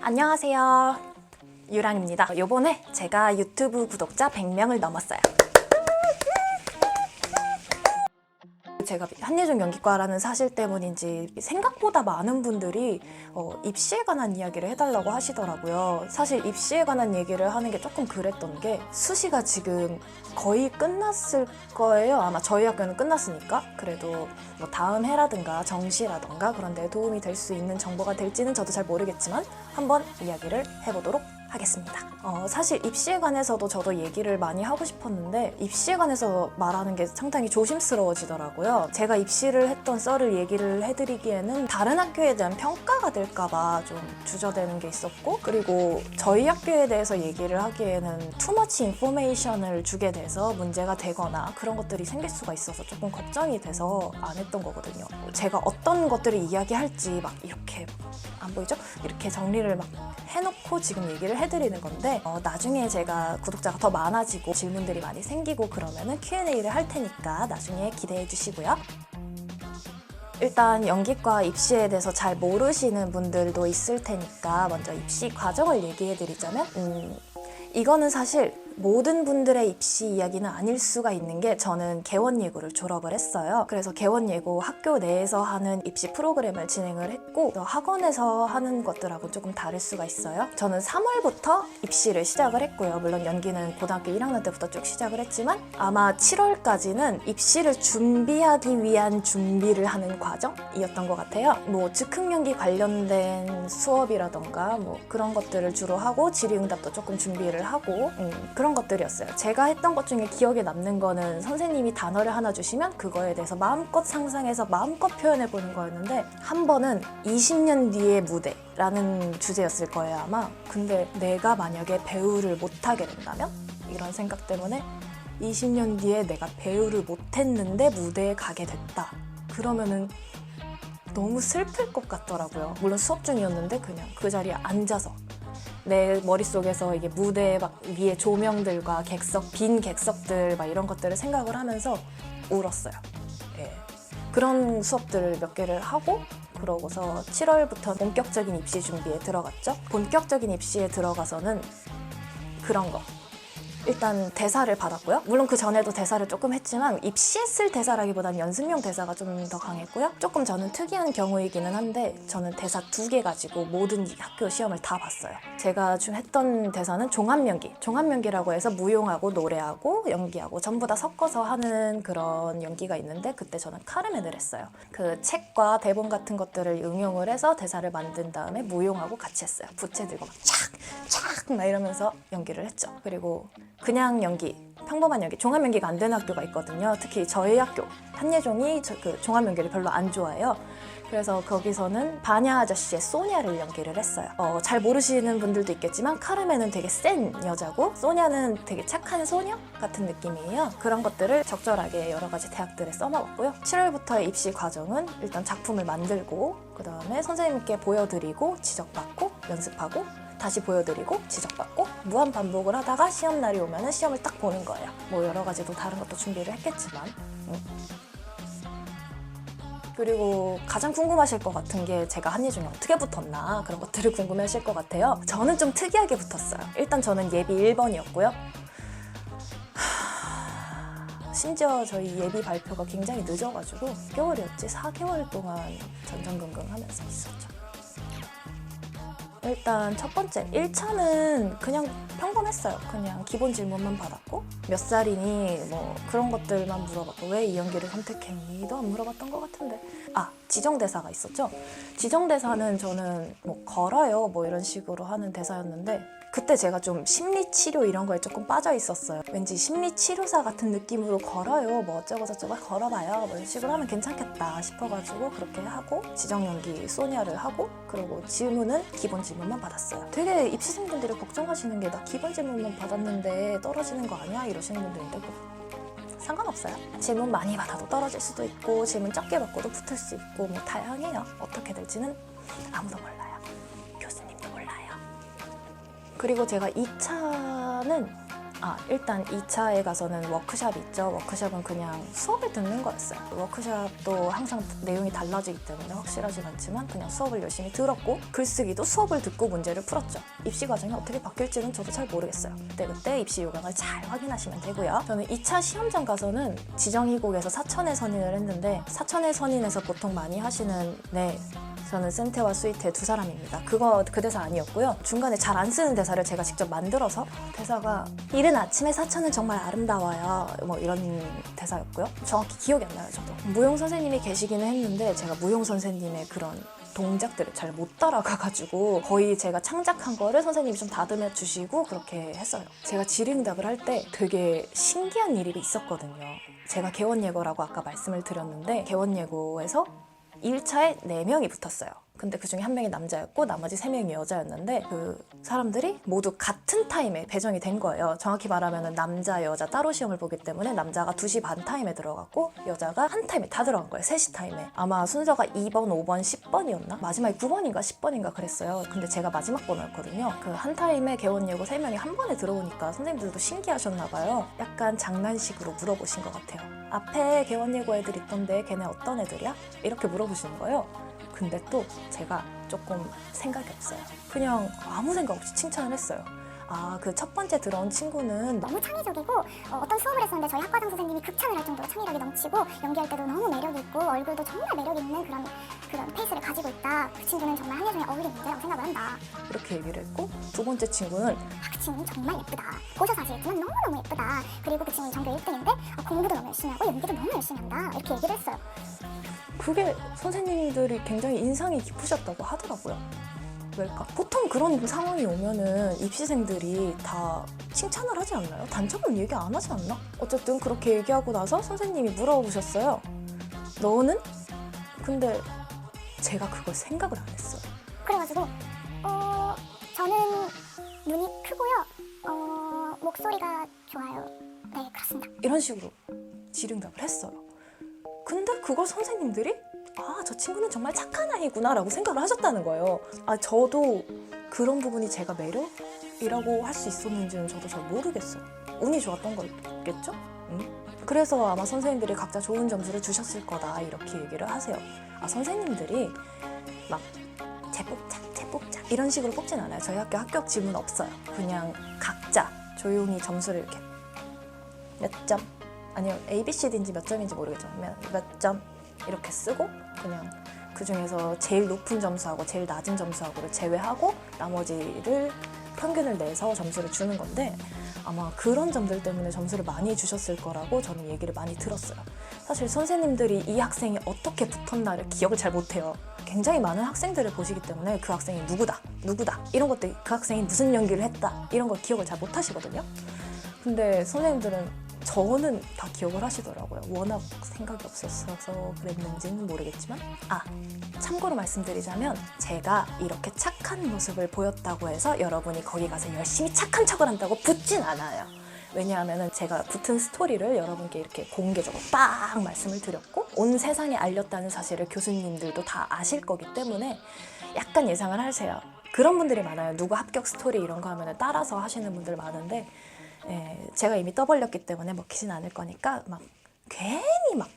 안녕하세요, 유랑입니다. 요번에 제가 유튜브 구독자 100명을 넘었어요. 제가 한예종 연기과라는 사실 때문인지 생각보다 많은 분들이 입시에 관한 이야기를 해달라고 하시더라고요. 사실 입시에 관한 얘기를 하는 게 조금 그랬던 게 수시가 지금 거의 끝났을 거예요. 아마 저희 학교는 끝났으니까. 그래도 뭐 다음 해라든가 정시라든가 그런 데 도움이 될 수 있는 정보가 될지는 저도 잘 모르겠지만 한번 이야기를 해보도록 하겠습니다. 사실 입시에 관해서도 저도 얘기를 많이 하고 싶었는데 입시에 관해서 말하는 게 상당히 조심스러워지더라고요. 제가 입시를 했던 썰을 얘기를 해드리기에는 다른 학교에 대한 평가가 될까봐 좀 주저되는 게 있었고, 그리고 저희 학교에 대해서 얘기를 하기에는 투머치 인포메이션을 주게 돼서 문제가 되거나 그런 것들이 생길 수가 있어서 조금 걱정이 돼서 안 했던 거거든요. 제가 어떤 것들을 이야기할지 막 이렇게 안 보이죠? 이렇게 정리를 막 해놓고 지금 얘기를 해드리는 건데 나중에 제가 구독자가 더 많아지고 질문들이 많이 생기고 그러면은 Q&A를 할 테니까 나중에 기대해 주시고요. 일단 연기과 입시에 대해서 잘 모르시는 분들도 있을 테니까 먼저 입시 과정을 얘기해 드리자면 이거는 사실 모든 분들의 입시 이야기는 아닐 수가 있는 게, 저는 개원예고를 졸업을 했어요. 그래서 개원예고 학교 내에서 하는 입시 프로그램을 진행을 했고, 학원에서 하는 것들하고 조금 다를 수가 있어요. 저는 3월부터 입시를 시작을 했고요. 물론 연기는 고등학교 1학년 때부터 쭉 시작을 했지만 아마 7월까지는 입시를 준비하기 위한 준비를 하는 과정이었던 것 같아요. 뭐 즉흥연기 관련된 수업이라던가 뭐 그런 것들을 주로 하고 질의응답도 조금 준비를 하고 그런 것들이었어요. 제가 했던 것 중에 기억에 남는 거는 선생님이 단어를 하나 주시면 그거에 대해서 마음껏 상상해서 마음껏 표현해보는 거였는데, 한 번은 20년 뒤의 무대라는 주제였을 거예요 아마. 근데 내가 만약에 배우를 못하게 된다면? 이런 생각 때문에 20년 뒤에 내가 배우를 못했는데 무대에 가게 됐다. 그러면은 너무 슬플 것 같더라고요. 물론 수업 중이었는데 그냥 그 자리에 앉아서 내 머릿속에서 이게 무대 막 위에 조명들과 객석, 빈 객석들 막 이런 것들을 생각을 하면서 울었어요. 예. 그런 수업들을 몇 개를 하고 그러고서 7월부터 본격적인 입시 준비에 들어갔죠. 본격적인 입시에 들어가서는 그런 거. 일단 대사를 받았고요. 물론 그 전에도 대사를 조금 했지만 입시했을 대사라기보다는 연습용 대사가 좀 더 강했고요. 조금 저는 특이한 경우이기는 한데 저는 대사 2개 가지고 모든 학교 시험을 다 봤어요. 제가 좀 했던 대사는 종합연기. 종합연기라고 해서 무용하고 노래하고 연기하고 전부 다 섞어서 하는 그런 연기가 있는데, 그때 저는 카르멘을 했어요. 그 책과 대본 같은 것들을 응용을 해서 대사를 만든 다음에 무용하고 같이 했어요. 부채 들고 막 착 막 이러면서 연기를 했죠. 그리고 그냥 연기, 평범한 연기, 종합연기가 안 되는 학교가 있거든요. 특히 저희 학교 한예종이 그 종합연기를 별로 안 좋아해요. 그래서 거기서는 바냐 아저씨의 소냐를 연기를 했어요. 잘 모르시는 분들도 있겠지만 카르멘은 되게 센 여자고 소냐는 되게 착한 소녀 같은 느낌이에요. 그런 것들을 적절하게 여러 가지 대학들에 써먹었고요. 7월부터의 입시 과정은 일단 작품을 만들고 그 다음에 선생님께 보여드리고 지적받고 연습하고 다시 보여드리고 지적받고 무한 반복을 하다가 시험날이 오면은 시험을 딱 보는 거예요. 뭐 여러 가지 또 다른 것도 준비를 했겠지만. 그리고 가장 궁금하실 것 같은 게 제가 한예종에 어떻게 붙었나, 그런 것들을 궁금해하실 것 같아요. 저는 좀 특이하게 붙었어요. 일단 저는 예비 1번이었고요. 심지어 저희 예비 발표가 굉장히 늦어가지고 몇 개월이었지? 4개월 동안 전전긍긍하면서 있었죠. 일단 첫 번째 1차는 그냥 평범했어요. 그냥 기본 질문만 받았고 몇 살이니 뭐 그런 것들만 물어봤고 왜 이 연기를 선택했니? 도 안 물어봤던 것 같은데. 지정대사가 있었죠. 지정대사는 저는 뭐 걸어요 뭐 이런 식으로 하는 대사였는데, 그때 제가 좀 심리치료 이런 거에 조금 빠져 있었어요. 왠지 심리치료사 같은 느낌으로 걸어요 뭐 어쩌고 저쩌고 걸어봐요 뭐 이런 식으로 하면 괜찮겠다 싶어가지고 그렇게 하고 지정연기 소냐를 하고, 그리고 질문은 기본 질문만 받았어요. 되게 입시생분들이 걱정하시는 게 나 기본 질문만 받았는데 떨어지는 거 아니야? 이러시는 분들인데 뭐 상관없어요. 질문 많이 받아도 떨어질 수도 있고 질문 적게 받고도 붙을 수 있고 뭐 다양해요. 어떻게 될지는 아무도 몰라요. 교수님도 몰라요. 그리고 제가 2차는 일단 2차에 가서는 워크샵이 있죠. 워크샵은 그냥 수업을 듣는 거였어요. 워크샵도 항상 내용이 달라지기 때문에 확실하진 않지만 그냥 수업을 열심히 들었고 글쓰기도 수업을 듣고 문제를 풀었죠. 입시 과정이 어떻게 바뀔지는 저도 잘 모르겠어요. 그때 입시 요강을 잘 확인하시면 되고요. 저는 2차 시험장 가서는 지정희곡에서 사천의 선인을 했는데 사천의 선인에서 보통 많이 하시는 저는 센테와 스위트의 두 사람입니다. 그 대사 아니었고요. 중간에 잘 안 쓰는 대사를 제가 직접 만들어서 대사가 이른 아침에 사천은 정말 아름다워요. 뭐 이런 대사였고요. 정확히 기억이 안 나요, 저도. 무용 선생님이 계시기는 했는데 제가 무용 선생님의 그런 동작들을 잘 못 따라가가지고 거의 제가 창작한 거를 선생님이 좀 다듬어 주시고 그렇게 했어요. 제가 질의응답을 할 때 되게 신기한 일이 있었거든요. 제가 개원예고라고 아까 말씀을 드렸는데 개원예고에서 1차에 4명이 붙었어요. 근데 그중에 1명이 남자였고 나머지 3명이 여자였는데 그 사람들이 모두 같은 타임에 배정이 된 거예요. 정확히 말하면 남자, 여자 따로 시험을 보기 때문에 남자가 2시 반 타임에 들어갔고 여자가 한 타임에 다 들어간 거예요. 3시 타임에. 아마 순서가 2번, 5번, 10번이었나? 마지막에 9번인가 10번인가 그랬어요. 근데 제가 마지막 번호였거든요. 그 한 타임에 개원예고 3명이 한 번에 들어오니까 선생님들도 신기하셨나 봐요. 약간 장난식으로 물어보신 것 같아요. 앞에 개원예고 애들 있던데 걔네 어떤 애들이야? 이렇게 물어보시는 거예요. 근데 또 제가 조금 생각이 없어요. 그냥 아무 생각 없이 칭찬을 했어요. 그 첫 번째 들어온 친구는 너무 창의적이고 어떤 수업을 했었는데 저희 학과장 선생님이 극찬을 할 정도로 창의력이 넘치고 연기할 때도 너무 매력 있고 얼굴도 정말 매력 있는 그런 페이스를 가지고 있다. 그 친구는 정말 한예종에 어울리는 문제라고 생각을 한다. 이렇게 얘기를 했고 두 번째 친구는 그 친구는 정말 예쁘다. 보셔서 아시겠지만 너무너무 예쁘다. 그리고 그 친구는 전교 1등인데 공부도 너무 열심히 하고 연기도 너무 열심히 한다. 이렇게 얘기를 했어요. 그게 선생님들이 굉장히 인상이 깊으셨다고 하더라고요. 왜일까? 보통 그런 상황이 오면은 입시생들이 다 칭찬을 하지 않나요? 단점은 얘기 안 하지 않나? 어쨌든 그렇게 얘기하고 나서 선생님이 물어보셨어요. 너는? 근데 제가 그걸 생각을 안 했어요. 그래가지고 저는 눈이 크고요. 목소리가 좋아요. 네, 그렇습니다. 이런 식으로 질의응답을 했어요. 근데 그걸 선생님들이 저 친구는 정말 착한 아이구나 라고 생각을 하셨다는 거예요. 저도 그런 부분이 제가 매력이라고 할 수 있었는지는 저도 잘 모르겠어요. 운이 좋았던 거겠죠? 그래서 아마 선생님들이 각자 좋은 점수를 주셨을 거다 이렇게 얘기를 하세요. 선생님들이 막 재뽑자 이런 식으로 뽑진 않아요. 저희 학교 합격 지문 없어요. 그냥 각자 조용히 점수를 이렇게 몇 점? 아니요, ABCD인지 몇 점인지 모르겠지만 몇 점 이렇게 쓰고 그냥 그 중에서 제일 높은 점수하고 제일 낮은 점수하고를 제외하고 나머지를 평균을 내서 점수를 주는 건데 아마 그런 점들 때문에 점수를 많이 주셨을 거라고 저는 얘기를 많이 들었어요. 사실 선생님들이 이 학생이 어떻게 붙었나를 기억을 잘 못해요. 굉장히 많은 학생들을 보시기 때문에 그 학생이 누구다 이런 것들, 그 학생이 무슨 연기를 했다 이런 걸 기억을 잘 못하시거든요. 근데 선생님들은 저는 다 기억을 하시더라고요. 워낙 생각이 없었어서 그랬는지는 모르겠지만 참고로 말씀드리자면 제가 이렇게 착한 모습을 보였다고 해서 여러분이 거기 가서 열심히 착한 척을 한다고 붙진 않아요. 왜냐하면 제가 붙은 스토리를 여러분께 이렇게 공개적으로 빡 말씀을 드렸고 온 세상에 알렸다는 사실을 교수님들도 다 아실 거기 때문에 약간 예상을 하세요. 그런 분들이 많아요. 누구 합격 스토리 이런 거 하면 따라서 하시는 분들 많은데 제가 이미 떠벌렸기 때문에 먹히진 않을 거니까 막 괜히 막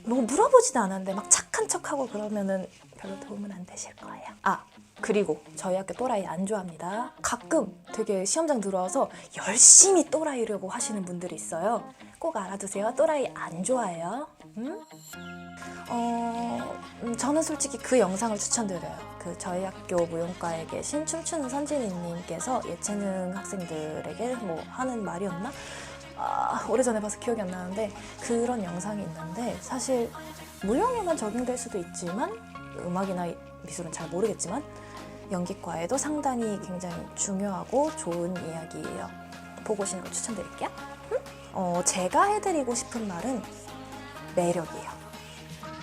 뭐 물어보지도 않았는데 막 착한 척하고 그러면은 별로 도움은 안 되실 거예요. 그리고 저희 학교 또라이 안 좋아합니다. 가끔 되게 시험장 들어와서 열심히 또라이려고 하시는 분들이 있어요. 꼭 알아두세요. 또라이 안 좋아해요. 저는 솔직히 그 영상을 추천드려요. 저희 학교 무용과에 계신 춤추는 선진이님께서 예체능 학생들에게 뭐 하는 말이었나? 오래전에 봐서 기억이 안 나는데 그런 영상이 있는데 사실 무용에만 적용될 수도 있지만 음악이나 미술은 잘 모르겠지만 연기과에도 상당히 굉장히 중요하고 좋은 이야기예요. 보고 오시는 거 추천드릴게요. 제가 해드리고 싶은 말은 매력이에요.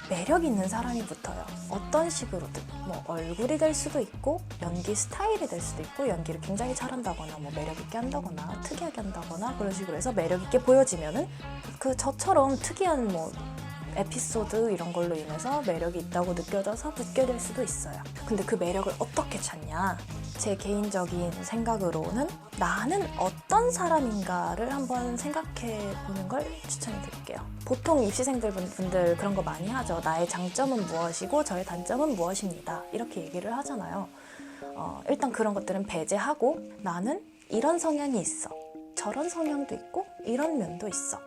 매력 있는 사람이 붙어요. 어떤 식으로든 뭐 얼굴이 될 수도 있고 연기 스타일이 될 수도 있고 연기를 굉장히 잘한다거나 뭐 매력 있게 한다거나 특이하게 한다거나 그런 식으로 해서 매력 있게 보여지면은 저처럼 특이한 뭐 에피소드 이런 걸로 인해서 매력이 있다고 느껴져서 붙게 될 수도 있어요. 근데 그 매력을 어떻게 찾냐? 제 개인적인 생각으로는 나는 어떤 사람인가를 한번 생각해 보는 걸 추천해 드릴게요. 보통 입시생들 분들 그런 거 많이 하죠. 나의 장점은 무엇이고 저의 단점은 무엇입니다. 이렇게 얘기를 하잖아요. 일단 그런 것들은 배제하고 나는 이런 성향이 있어. 저런 성향도 있고 이런 면도 있어.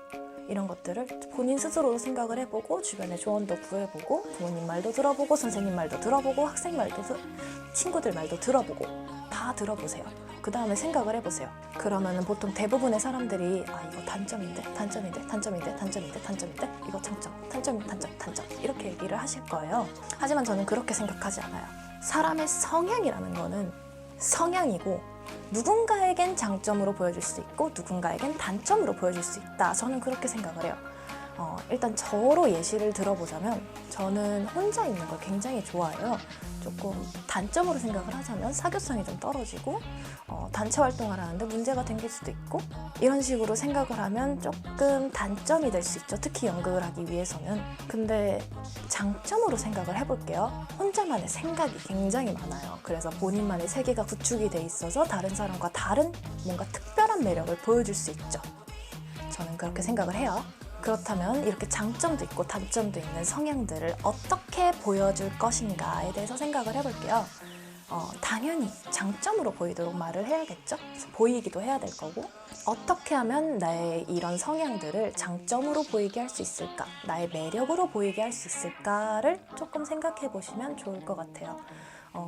이런 것들을 본인 스스로도 생각을 해보고 주변에 조언도 구해보고 부모님 말도 들어보고 선생님 말도 들어보고 학생 말도 친구들 말도 들어보고 다 들어보세요. 그 다음에 생각을 해보세요. 그러면은 보통 대부분의 사람들이 이거 단점인데 이거 장점, 단점 이렇게 얘기를 하실 거예요. 하지만 저는 그렇게 생각하지 않아요. 사람의 성향이라는 거는 성향이고 누군가에겐 장점으로 보여줄 수 있고 누군가에겐 단점으로 보여줄 수 있다. 저는 그렇게 생각을 해요. 일단 저로 예시를 들어보자면 저는 혼자 있는 걸 굉장히 좋아해요. 조금 단점으로 생각을 하자면 사교성이 좀 떨어지고 단체 활동을 하는데 문제가 생길 수도 있고 이런 식으로 생각을 하면 조금 단점이 될 수 있죠. 특히 연극을 하기 위해서는. 근데 장점으로 생각을 해볼게요. 혼자만의 생각이 굉장히 많아요. 그래서 본인만의 세계가 구축이 돼 있어서 다른 사람과 다른 뭔가 특별한 매력을 보여줄 수 있죠. 저는 그렇게 생각을 해요. 그렇다면 이렇게 장점도 있고 단점도 있는 성향들을 어떻게 보여줄 것인가에 대해서 생각을 해볼게요. 당연히 장점으로 보이도록 말을 해야겠죠? 보이기도 해야 될 거고 어떻게 하면 나의 이런 성향들을 장점으로 보이게 할 수 있을까? 나의 매력으로 보이게 할 수 있을까를 조금 생각해 보시면 좋을 것 같아요.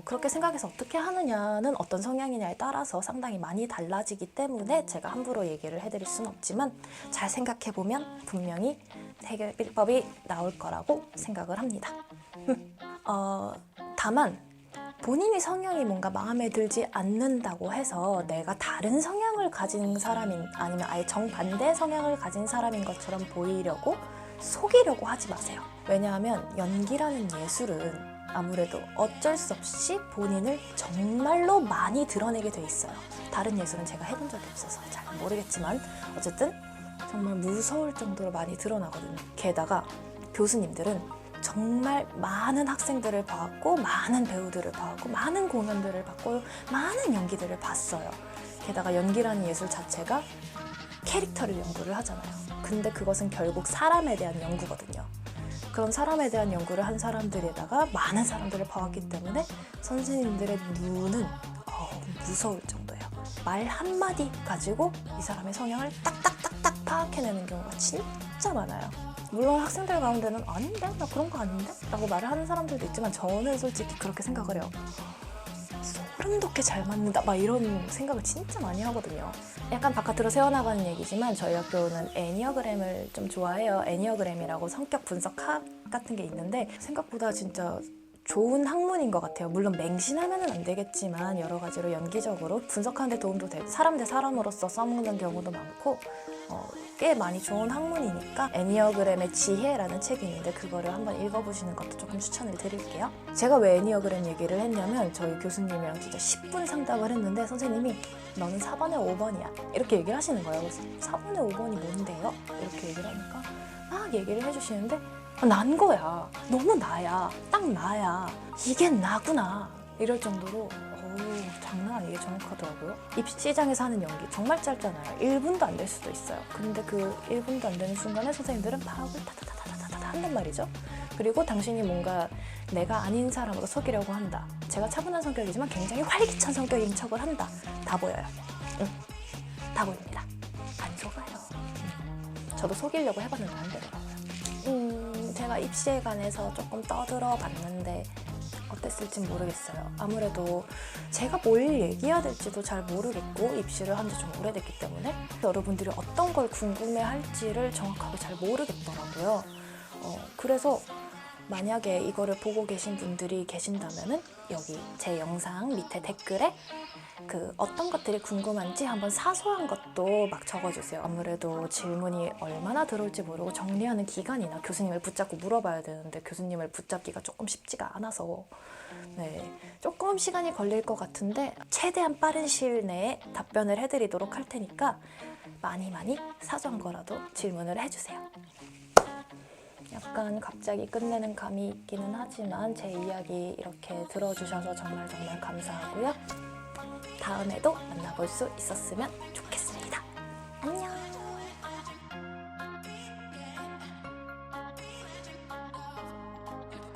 그렇게 생각해서 어떻게 하느냐는 어떤 성향이냐에 따라서 상당히 많이 달라지기 때문에 제가 함부로 얘기를 해드릴 수는 없지만 잘 생각해보면 분명히 해결 비법이 나올 거라고 생각을 합니다. 다만 본인이 성향이 뭔가 마음에 들지 않는다고 해서 내가 다른 성향을 가진 사람인 아니면 아예 정반대 성향을 가진 사람인 것처럼 보이려고 속이려고 하지 마세요. 왜냐하면 연기라는 예술은 아무래도 어쩔 수 없이 본인을 정말로 많이 드러내게 돼 있어요. 다른 예술은 제가 해본 적이 없어서 잘 모르겠지만 어쨌든 정말 무서울 정도로 많이 드러나거든요. 게다가 교수님들은 정말 많은 학생들을 봐왔고 많은 배우들을 봐왔고 많은 공연들을 봤고 많은 연기들을 봤어요. 게다가 연기라는 예술 자체가 캐릭터를 연구를 하잖아요. 근데 그것은 결국 사람에 대한 연구거든요. 그런 사람에 대한 연구를 한 사람들에다가 많은 사람들을 봐왔기 때문에 선생님들의 눈은 무서울 정도예요. 말 한마디 가지고 이 사람의 성향을 딱딱딱딱 파악해내는 경우가 진짜 많아요. 물론 학생들 가운데는 아닌데? 나 그런 거 아닌데? 라고 말을 하는 사람들도 있지만 저는 솔직히 그렇게 생각을 해요. 소름 돋게 잘 맞는다 막 이런 생각을 진짜 많이 하거든요. 약간 바깥으로 새어나가는 얘기지만 저희 학교는 애니어그램을 좀 좋아해요. 애니어그램이라고 성격 분석학 같은 게 있는데 생각보다 진짜 좋은 학문인 것 같아요. 물론 맹신하면 안 되겠지만 여러 가지로 연기적으로 분석하는 데 도움도 되고 사람 대 사람으로서 써먹는 경우도 많고 꽤 많이 좋은 학문이니까 애니어그램의 지혜라는 책이 있는데 그거를 한번 읽어보시는 것도 조금 추천을 드릴게요. 제가 왜 애니어그램 얘기를 했냐면 저희 교수님이랑 진짜 10분 상담을 했는데 선생님이 너는 4번에 5번이야 이렇게 얘기를 하시는 거예요. 그래서 4번에 5번이 뭔데요? 이렇게 얘기를 하니까 막 얘기를 해주시는데 난 거야. 너무 나야. 딱 나야. 이게 나구나. 이럴 정도로 장난 아니게 정확하더라고요. 입시장에서 하는 연기 정말 짧잖아요. 1분도 안 될 수도 있어요. 근데 그 1분도 안 되는 순간에 선생님들은 파악을 타타타타타타 한단 말이죠. 그리고 당신이 뭔가 내가 아닌 사람으로 속이려고 한다. 제가 차분한 성격이지만 굉장히 활기찬 성격인 척을 한다. 다 보여요. 다 보입니다. 안 속아요. 저도 속이려고 해봤는데 안 되더라고요. 제가 입시에 관해서 조금 떠들어 봤는데 어땠을지 모르겠어요. 아무래도 제가 뭘 얘기해야 될지도 잘 모르겠고 입시를 한 지 좀 오래됐기 때문에 여러분들이 어떤 걸 궁금해할지를 정확하게 잘 모르겠더라고요. 그래서 만약에 이거를 보고 계신 분들이 계신다면은 여기 제 영상 밑에 댓글에 그 어떤 것들이 궁금한지 한번 사소한 것도 막 적어주세요. 아무래도 질문이 얼마나 들어올지 모르고 정리하는 기간이나 교수님을 붙잡고 물어봐야 되는데 교수님을 붙잡기가 조금 쉽지가 않아서 조금 시간이 걸릴 것 같은데 최대한 빠른 시일 내에 답변을 해드리도록 할 테니까 많이 사소한 거라도 질문을 해주세요. 약간 갑자기 끝내는 감이 있기는 하지만 제 이야기 이렇게 들어주셔서 정말 정말 감사하고요. 다음에도 만나볼 수 있었으면 좋겠습니다. 안녕!